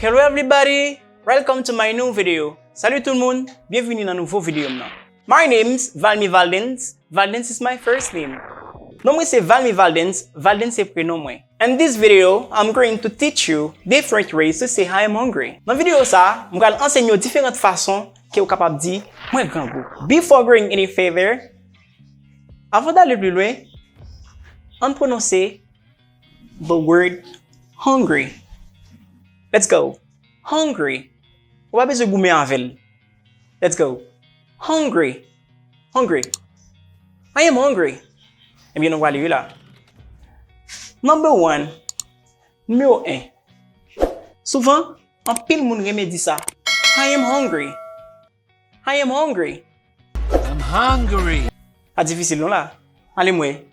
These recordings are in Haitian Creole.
Hello everybody, welcome to my new video. Salut tout le monde, bienvenue dans un nouveau vidéo. My name's Valmy Valdens. Valdens is my first name. Non, c'est Valmy Valdens. Valdens c'est prénom moi. In this video, I'm going to teach you different ways to say I am hungry. Dans vidéo ça, je vais enseigner différentes façons que vous capable de dire moi grangou. Before going any further, avant d'aller plus loin, on prononce the word hungry. Let's go. Hungry. Ou pas besoin de goumer avec. Let's go. Hungry. Hungry. I am hungry. Et bien, on va aller là. Number one. Numéro 1. Souvent, en pile moun reme dit ça. I am hungry. I am hungry. I'm hungry. Pas difficile non là. Allez moi.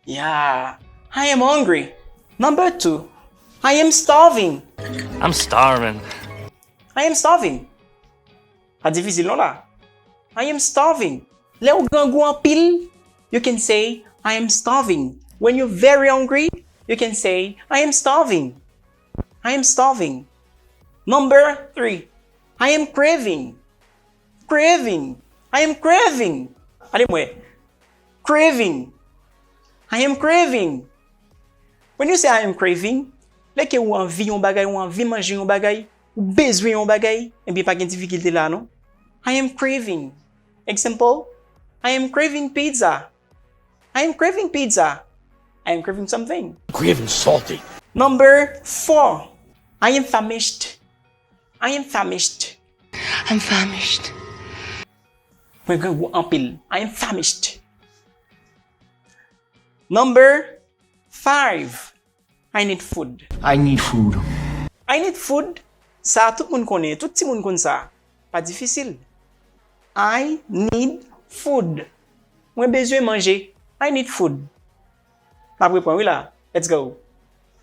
Yeah. I am hungry. Number 2. I am starving. I'm starving. I am starving. Pas difficile non là. I am starving. Là ou grangou en pile, you can say I am starving. When you're very hungry, you can say I am starving. I am starving. Number 3. I am craving. Craving. I am craving. Allez moi. Craving. I am craving. When you say I am craving, là que ou envie yon bagay, ou envie manger yon bagay, ou besoin yon bagay, et bien pas de difficulté là non. I am craving. Example, I am craving pizza. I am craving pizza. I am craving something. Craving salty. Number 4. I am famished. I am famished. I'm famished. I am famished. Number 5. I need food. I need food. I need food. Ça tout le monde connaît, tout le monde connaît ça. Pas difficile. I need food. Moi besoin manger. I need food. Après point oui là. Let's go.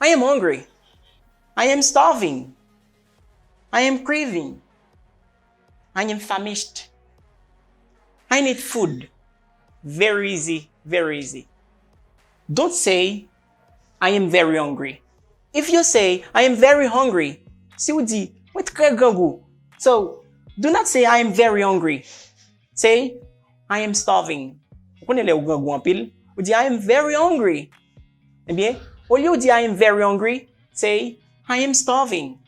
I am hungry. I am starving. I am craving. I am famished. I need food. Very easy, very easy. Don't say I am very hungry. If you say I am very hungry, si vous dites moi très grangou. So do not say I am very hungry. Say I am starving. Vous connaissez les grangou en pile? Vous dites I am very hungry. Eh bien, au lieu de dire I am very hungry, say I am starving.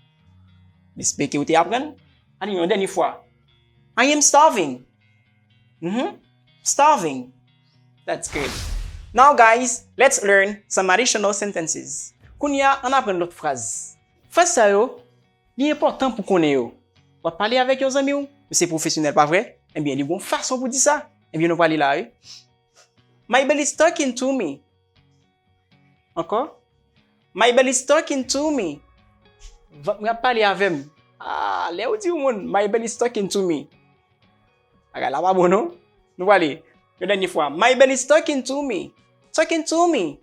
J'espère que vous apprenez. Allez, une dernière fois. I am starving. Starving. That's good. Now guys, let's learn some additional sentences. Kounya, on apprend l'autre phrase. Phrase ça yo, il est important pour qu'on ait yo. On va parler avec vos amis ou, c'est professionnel, pas vrai? Eh bien, il y a une façon pour dire ça. Eh bien, on va aller là. My belly is talking to me. Encore? My belly is talking to me. On va parler avec moi. Ah, là où dit au monde, my belly is talking to me. Regarde là, pas bon, non? Nous allons aller. Une dernière fois. My belly is talking to me. Talking to me.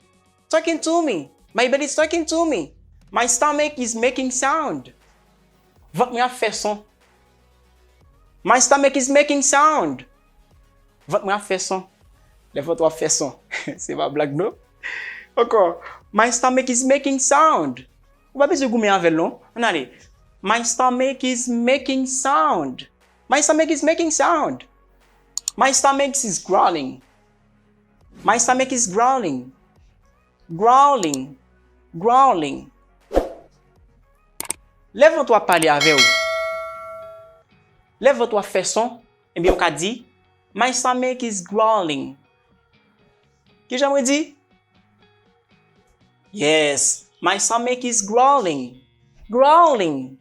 Talking to me. My belly is talking to me. My stomach is making sound. Votre main fait son. My stomach is making sound. Votre main fait son. Le votre fait son. C'est pas blague, non? Encore. My stomach is making sound. Vous pas besoin de gommer avec non? On allez. My stomach is making sound. My stomach is making sound. My stomach is growling. My stomach is growling. Growling. Growling. Lève-toi parler avec vous. Lève-toi faire son. Et bien, on a dit, my stomach is growling. Qui j'aimerais dire? Yes, my stomach is growling. Growling.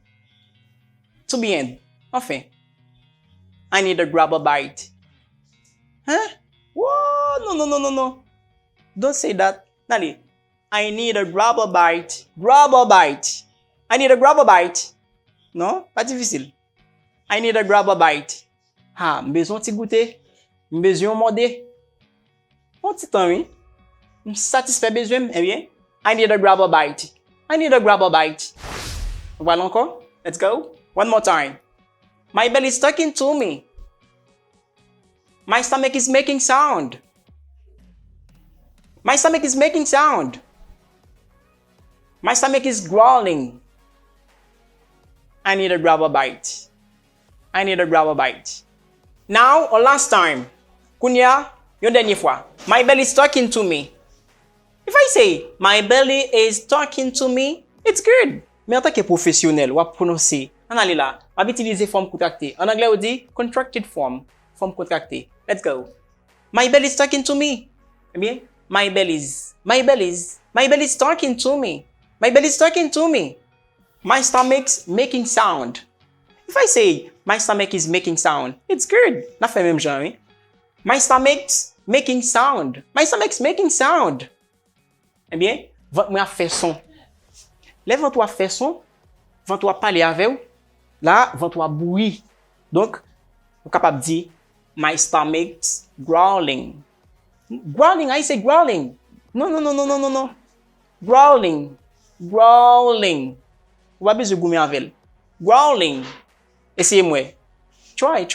Tout bien. Enfin. I need to grab a bite. Huh? Whoa, no, no, no, no, no. Don't say that. Allez. I need a grab a bite. Grab a bite. I need a grab a bite. Non? Pas difficile. I need a grab a bite. Ah, besoin de goûter. Besoin de morder. Un petit temps, oui. Satisfait besoin, eh bien. I need a grab a bite. I need a grab a bite. Voilà encore. Let's go. One more time. My belly is talking to me. My stomach is making sound. My stomach is making sound. My stomach is growling. I need to grab a bite. I need to grab a bite. Now, or last time, kunya, yon dernier fois. My belly is talking to me. If I say, my belly is talking to me, it's good. Mais en tant que professionnel, ou à prononcer, on allait là, on va utiliser forme contractée. En anglais, on dit contracted form, forme contractée. Let's go. My belly is talking to me. Eh bien, my belly is talking to me. My belly is talking to me. My stomach's making sound. If I say, my stomach is making sound, it's good. Na fait même genre, hein? My stomach's making sound. My stomach's making sound. Eh bien, ventre a fait son. Le ventre a fait son, ventre a parlé avec vous. Là, ventre a boui. Donc, vous capable de dire, my stomach's growling. Growling, I say growling. No. Growling. Ou pas besoin de goumer avec. Growling. Essayez-moi. Try.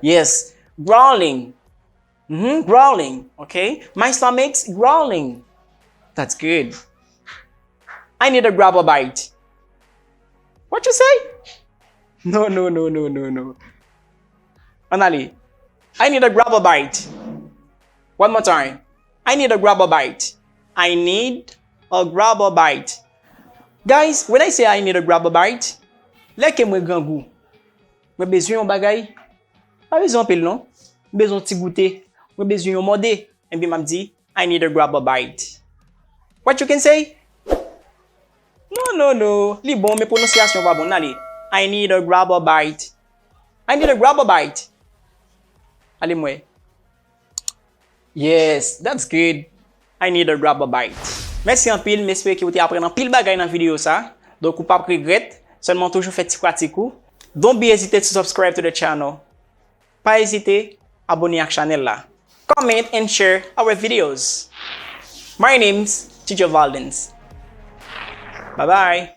Yes. Growling. Growling. Okay. My stomach's growling. That's good. I need to grab a bite. What you say? No. Anali. I need to grab a bite. One more time. I need to grab a bite. I need a grab a bite. Guys, when I say I need to grab a bite, like moi grangou. Moi besoin yon bagay. Pas besoin pile non. Besoin ti goûter. Moi besoin yon morde. Et puis m'a dit, I need to grab a bite. What you can say? No. Li bon, mes prononciation pas bon. Allez. I need to grab a bite. Allez moi. Yes, that's good. I need to grab a bite. Merci en pile, j'espère que vous avez appris en pile bagay dans la vidéo ça. Donc, vous pas regret, seulement toujours fait petit pratique. Don't be hesitate to subscribe to the channel. Pas hésiter, abonner à la chaîne là. Comment and share our videos. My name's TOUJOU. Bye bye.